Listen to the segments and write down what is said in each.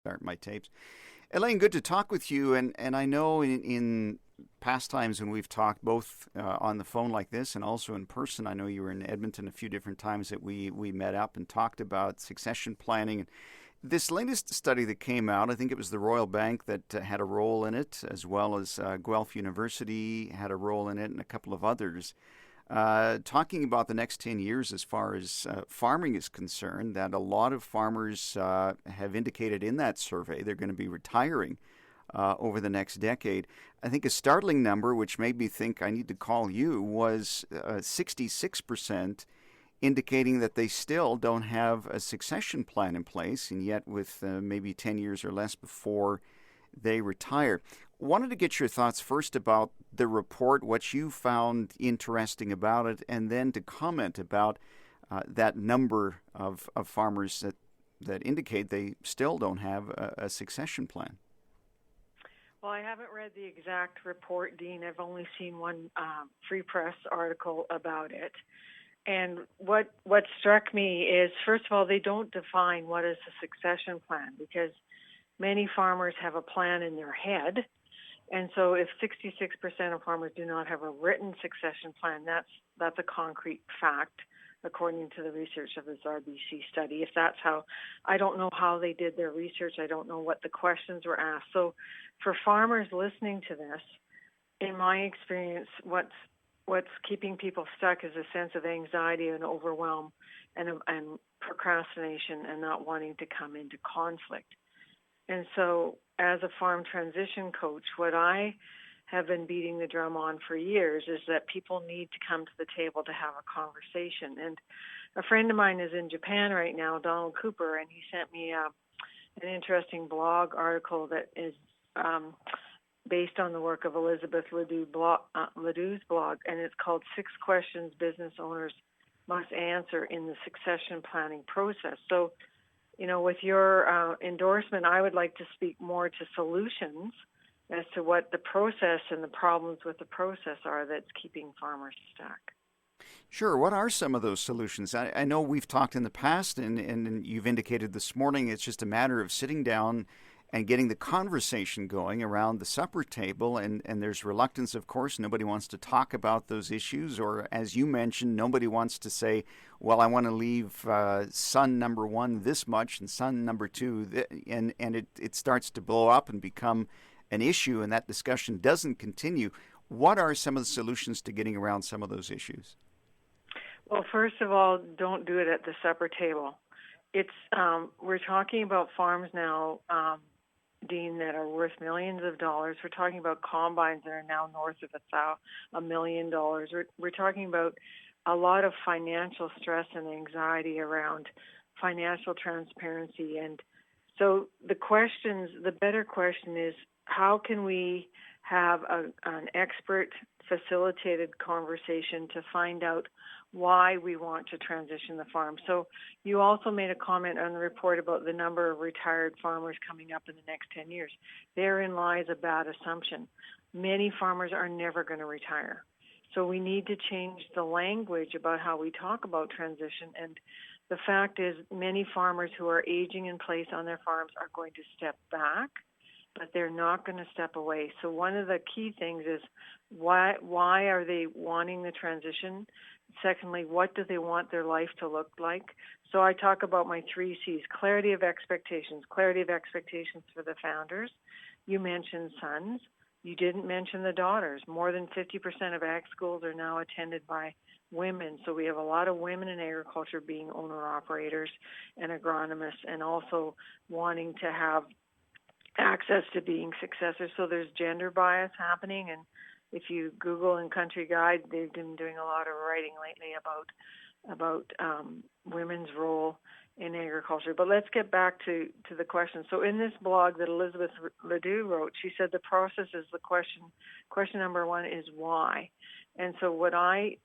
Start my tapes. Elaine, good to talk with you. And I know in past times when we've talked both on the phone like this and also in person, I know you were in Edmonton a few different times that we met up and talked about succession planning. This latest study that came out, I think it was the Royal Bank that had a role in it, as well as Guelph University had a role in it, and a couple of others. Talking about the next 10 years as far as farming is concerned, that a lot of farmers have indicated in that survey they're going to be retiring over the next decade. I think a startling number, which made me think I need to call you, was 66% indicating that they still don't have a succession plan in place, and yet with maybe 10 years or less before they retire. Wanted to get your thoughts first about the report, what you found interesting about it, and then to comment about that number of farmers that indicate they still don't have a succession plan. Well, I haven't read the exact report, Dean. I've only seen one Free Press article about it. And what struck me is, first of all, they don't define what is a succession plan, because many farmers have a plan in their head. And so if 66% of farmers do not have a written succession plan, that's a concrete fact, according to the research of this RBC study. If that's how, I don't know how they did their research. I don't know what the questions were asked. So for farmers listening to this, in my experience, what's keeping people stuck is a sense of anxiety and overwhelm and procrastination and not wanting to come into conflict. And so as a farm transition coach, what I have been beating the drum on for years is that people need to come to the table to have a conversation. And a friend of mine is in Japan right now, Donald Cooper, and he sent me an interesting blog article that is based on the work of Elizabeth Ledoux's blog, and it's called 6 Questions Business Owners Must Answer in the Succession Planning Process. So, with your endorsement, I would like to speak more to solutions as to what the process and the problems with the process are that's keeping farmers stuck. Sure. What are some of those solutions? I know we've talked in the past, and you've indicated this morning it's just a matter of sitting down and getting the conversation going around the supper table. And there's reluctance, of course. Nobody wants to talk about those issues. Or, as you mentioned, nobody wants to say, well, I want to leave son number 1 this much and son number 2. And it starts to blow up and become an issue, and that discussion doesn't continue. What are some of the solutions to getting around some of those issues? Well, first of all, don't do it at the supper table. It's we're talking about farms now, Dean, that are worth millions of dollars. We're talking about combines that are now north of $1 million. We're talking about a lot of financial stress and anxiety around financial transparency. And so the better question is, how can we have an expert facilitated conversation to find out why we want to transition the farm? So you also made a comment on the report about the number of retired farmers coming up in the next 10 years. Therein lies a bad assumption. Many farmers are never going to retire. So we need to change the language about how we talk about transition. And the fact is, many farmers who are aging in place on their farms are going to step back, but they're not going to step away. So one of the key things is, why are they wanting the transition? Secondly, what do they want their life to look like? So I talk about my 3 C's: clarity of expectations for the founders. You mentioned sons. You didn't mention the daughters. More than 50% of ag schools are now attended by women. So we have a lot of women in agriculture being owner-operators and agronomists, and also wanting to have access to being successors. So there's gender bias happening, and if you Google in Country Guide, they've been doing a lot of writing lately about women's role in agriculture. But let's get back to the question. So in this blog that Elizabeth Ledoux wrote, she said the process is the question. Question number 1 is why. And so what I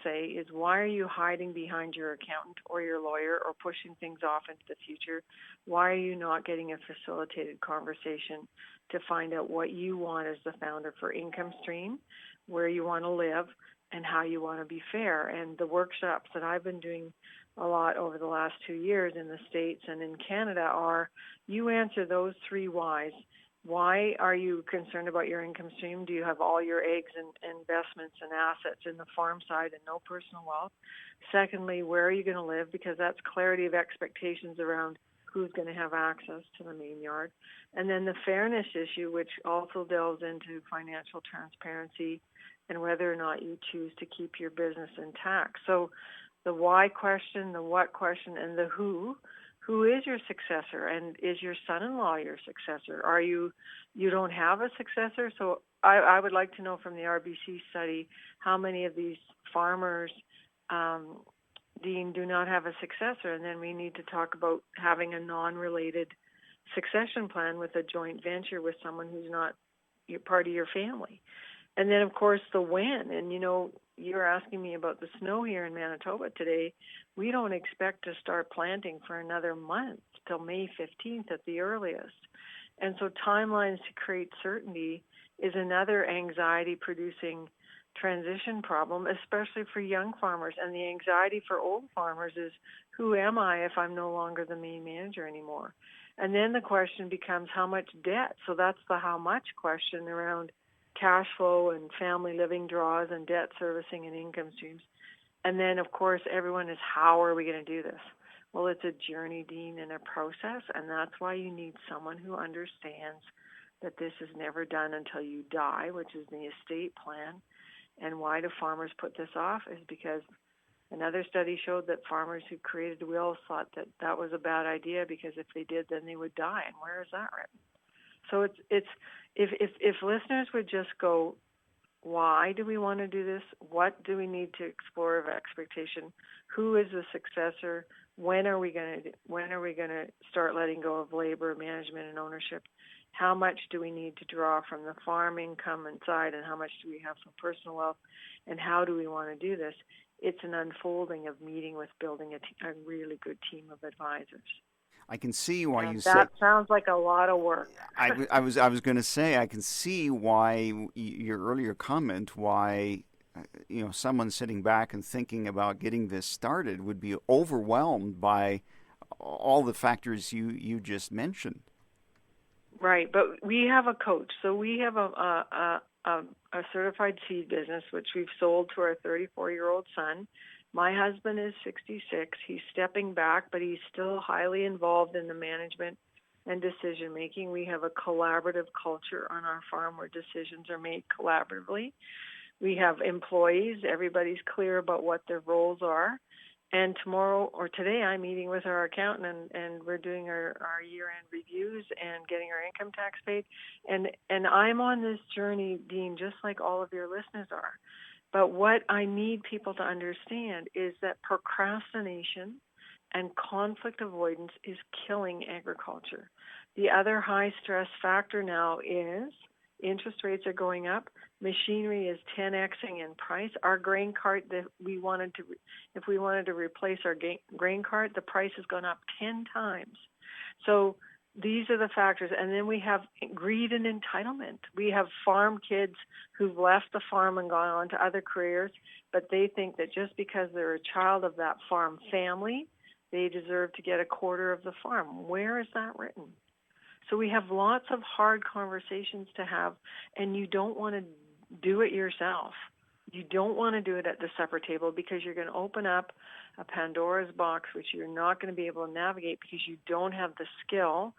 say is, why are you hiding behind your accountant or your lawyer or pushing things off into the future? Why are you not getting a facilitated conversation to find out what you want as the founder for income stream, where you want to live, and how you want to be fair? And the workshops that I've been doing a lot over the last 2 years in the States and in Canada are You answer those 3 whys. Why are you concerned about your income stream? Do you have all your eggs and investments and assets in the farm side and no personal wealth? Secondly, where are you going to live? Because that's clarity of expectations around who's going to have access to the main yard. And then the fairness issue, which also delves into financial transparency and whether or not you choose to keep your business intact. So the why question, the what question, and the who. Who is your successor, and is your son-in-law your successor? You don't have a successor? So I would like to know from the RBC study how many of these farmers, Dean, do not have a successor, and then we need to talk about having a non-related succession plan with a joint venture with someone who's not part of your family. And then, of course, the when. And, you're asking me about the snow here in Manitoba today. We don't expect to start planting for another month, till May 15th at the earliest. And so timelines to create certainty is another anxiety-producing transition problem, especially for young farmers. And the anxiety for old farmers is, who am I if I'm no longer the main manager anymore? And then the question becomes, how much debt? So that's the how much question around cash flow and family living draws and debt servicing and income streams. And then, of course, everyone is, how are we going to do this? Well, it's a journey, Dean, and a process, and that's why you need someone who understands that this is never done until you die, which is the estate plan. And why do farmers put this off is because another study showed that farmers who created wills thought that that was a bad idea, because if they did, then they would die. And where is that written? So it's if listeners would just go, why do we want to do this? What do we need to explore of expectation? Who is the successor? When are we going to start letting go of labor, management, and ownership? How much do we need to draw from the farm income inside, and how much do we have from personal wealth? And how do we want to do this? It's an unfolding of meeting with building a really good team of advisors. I can see why and you that say that sounds like a lot of work. I was going to say, I can see why your earlier comment, why someone sitting back and thinking about getting this started would be overwhelmed by all the factors you just mentioned. Right, but we have a coach. So we have a certified seed business, which we've sold to our 34-year-old son. My husband is 66. He's stepping back, but he's still highly involved in the management and decision making. We have a collaborative culture on our farm where decisions are made collaboratively. We have employees. Everybody's clear about what their roles are. And tomorrow or today, I'm meeting with our accountant, and we're doing our year-end reviews and getting our income tax paid. And I'm on this journey, Dean, just like all of your listeners are. But what I need people to understand is that procrastination and conflict avoidance is killing agriculture. The other high stress factor now is interest rates are going up. Machinery is 10xing in price. Our grain cart that if we wanted to replace our grain cart, the price has gone up 10 times. So these are the factors. And then we have greed and entitlement. We have farm kids who've left the farm and gone on to other careers, but they think that just because they're a child of that farm family, they deserve to get a quarter of the farm. Where is that written? So we have lots of hard conversations to have, and you don't want to do it yourself. You don't want to do it at the supper table, because you're going to open up a Pandora's box, which you're not going to be able to navigate because you don't have the skill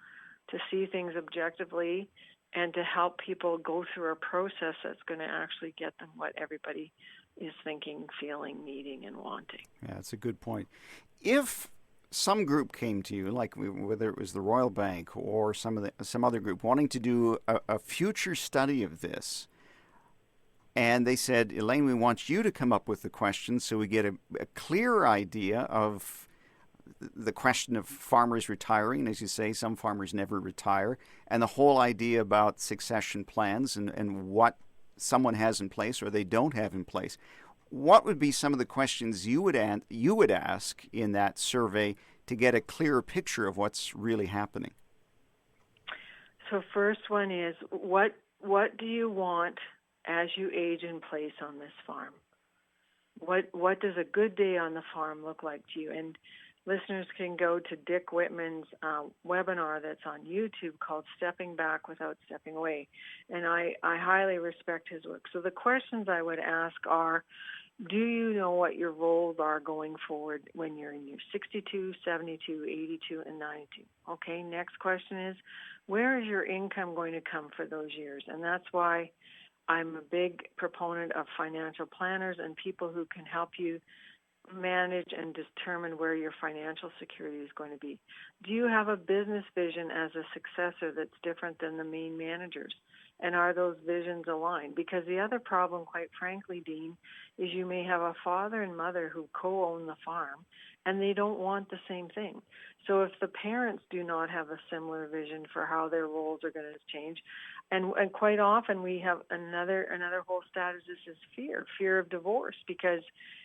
to see things objectively and to help people go through a process that's going to actually get them what everybody is thinking, feeling, needing, and wanting. Yeah, that's a good point. If some group came to you, like whether it was the Royal Bank or some other group, wanting to do a future study of this, and they said, Elaine, we want you to come up with the questions so we get a clear idea of the question of farmers retiring. As you say, some farmers never retire, and the whole idea about succession plans and what someone has in place or they don't have in place. What would be some of the questions you would ask in that survey to get a clearer picture of what's really happening? So first one is, what do you want as you age in place on this farm? What does a good day on the farm look like to you? And listeners can go to Dick Whitman's webinar that's on YouTube called Stepping Back Without Stepping Away. And I highly respect his work. So the questions I would ask are, do you know what your roles are going forward when you're in year 62, 72, 82, and 92? Okay, next question is, where is your income going to come for those years? And that's why I'm a big proponent of financial planners and people who can help you manage and determine where your financial security is going to be. Do you have a business vision as a successor that's different than the main managers? And are those visions aligned? Because the other problem, quite frankly, Dean, is you may have a father and mother who co-own the farm, and they don't want the same thing. So if the parents do not have a similar vision for how their roles are going to change, and quite often we have another whole status, this is fear of divorce, because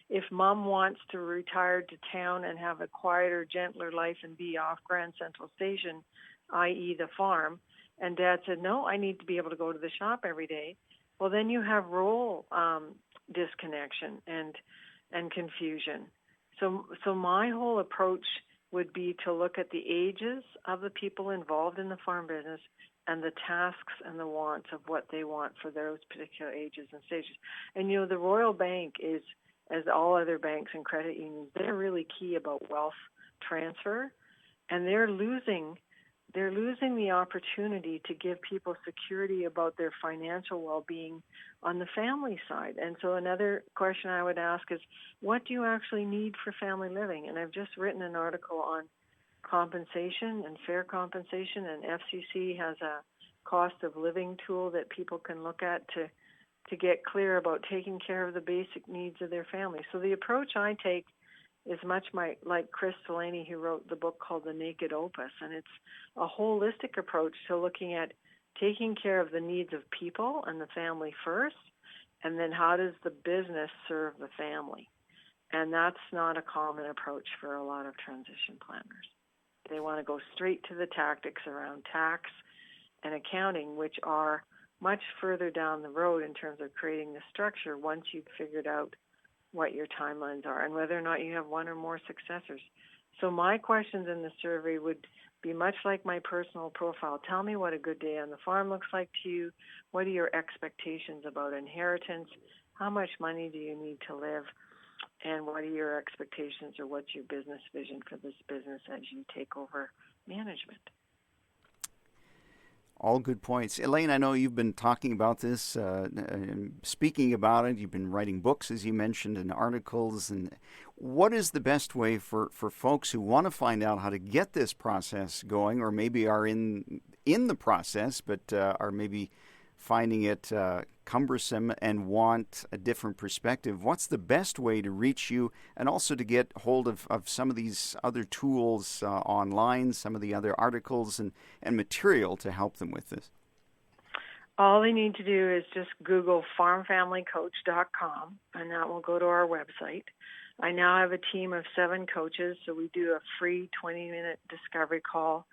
if mom wants to retire to town and have a quieter, gentler life and be off Grand Central Station, i.e. the farm, and dad said, no, I need to be able to go to the shop every day, well, then you have role disconnection and confusion. So my whole approach would be to look at the ages of the people involved in the farm business and the tasks and the wants of what they want for those particular ages and stages. And, the Royal Bank is, as all other banks and credit unions, they're really key about wealth transfer, and they're losing the opportunity to give people security about their financial well-being on the family side. And so another question I would ask is, what do you actually need for family living? And I've just written an article on compensation and fair compensation, and FCC has a cost of living tool that people can look at to get clear about taking care of the basic needs of their family. So the approach I take is much like Chris Elaine, who wrote the book called The Naked Opus, and it's a holistic approach to looking at taking care of the needs of people and the family first, and then how does the business serve the family? And that's not a common approach for a lot of transition planners. They want to go straight to the tactics around tax and accounting, which are much further down the road in terms of creating the structure once you've figured out what your timelines are and whether or not you have one or more successors. So my questions in the survey would be much like my personal profile. Tell me what a good day on the farm looks like to you. What are your expectations about inheritance? How much money do you need to live? And what are your expectations, or what's your business vision for this business as you take over management? All good points. Elaine, I know you've been talking about this, speaking about it. You've been writing books, as you mentioned, and articles. And what is the best way for folks who want to find out how to get this process going, or maybe are in the process but are maybe finding it cumbersome and want a different perspective? What's the best way to reach you and also to get hold of some of these other tools online, some of the other articles and material to help them with this? All they need to do is just Google farmfamilycoach.com, and that will go to our website. I now have a team of 7 coaches, so we do a free 20-minute discovery call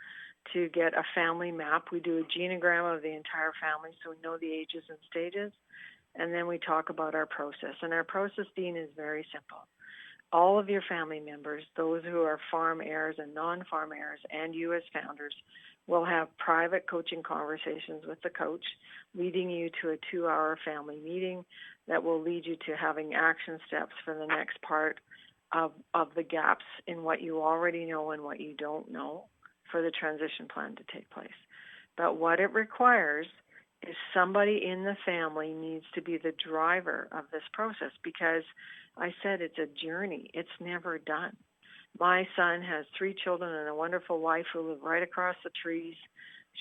to get a family map. We do a genogram of the entire family so we know the ages and stages, and then we talk about our process. And our process, Dean, is very simple. All of your family members, those who are farm heirs and non-farm heirs, and you as founders, will have private coaching conversations with the coach, leading you to a 2-hour family meeting that will lead you to having action steps for the next part of the gaps in what you already know and what you don't know for the transition plan to take place. But what it requires is somebody in the family needs to be the driver of this process, because I said it's a journey. It's never done. My son has 3 children and a wonderful wife who live right across the trees,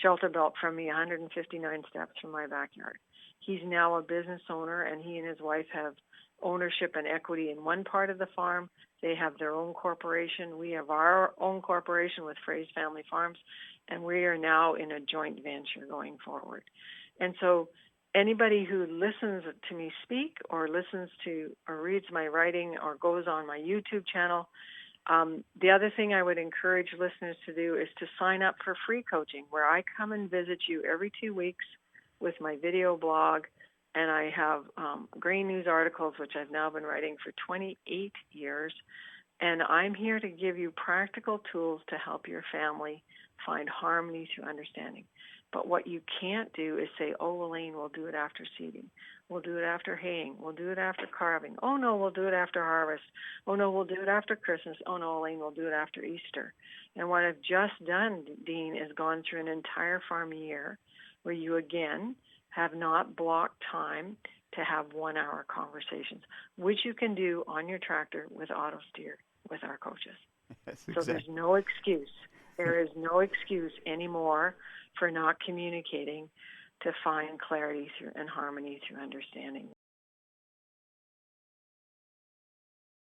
shelter belt from me, 159 steps from my backyard. He's now a business owner, and he and his wife have ownership and equity in one part of the farm. They have their own corporation. We have our own corporation with Froese Family Farms, and we are now in a joint venture going forward. And so anybody who listens to me speak or listens to or reads my writing or goes on my YouTube channel, the other thing I would encourage listeners to do is to sign up for free coaching, where I come and visit you every 2 weeks with my video blog, and I have Green News articles, which I've now been writing for 28 years, And I'm here to give you practical tools to help your family find harmony through understanding. But what you can't do is say, oh, Elaine, we'll do it after seeding. We'll do it after haying. We'll do it after carving. Oh, no, we'll do it after harvest. Oh, no, we'll do it after Christmas. Oh, no, Elaine, we'll do it after Easter. And what I've just done, Dean, is gone through an entire farm year where you, again, have not blocked time to have 1-hour conversations, which you can do on your tractor with auto steer with our coaches. Yes, So there's no excuse. There is no excuse anymore for not communicating to find clarity through and harmony through understanding.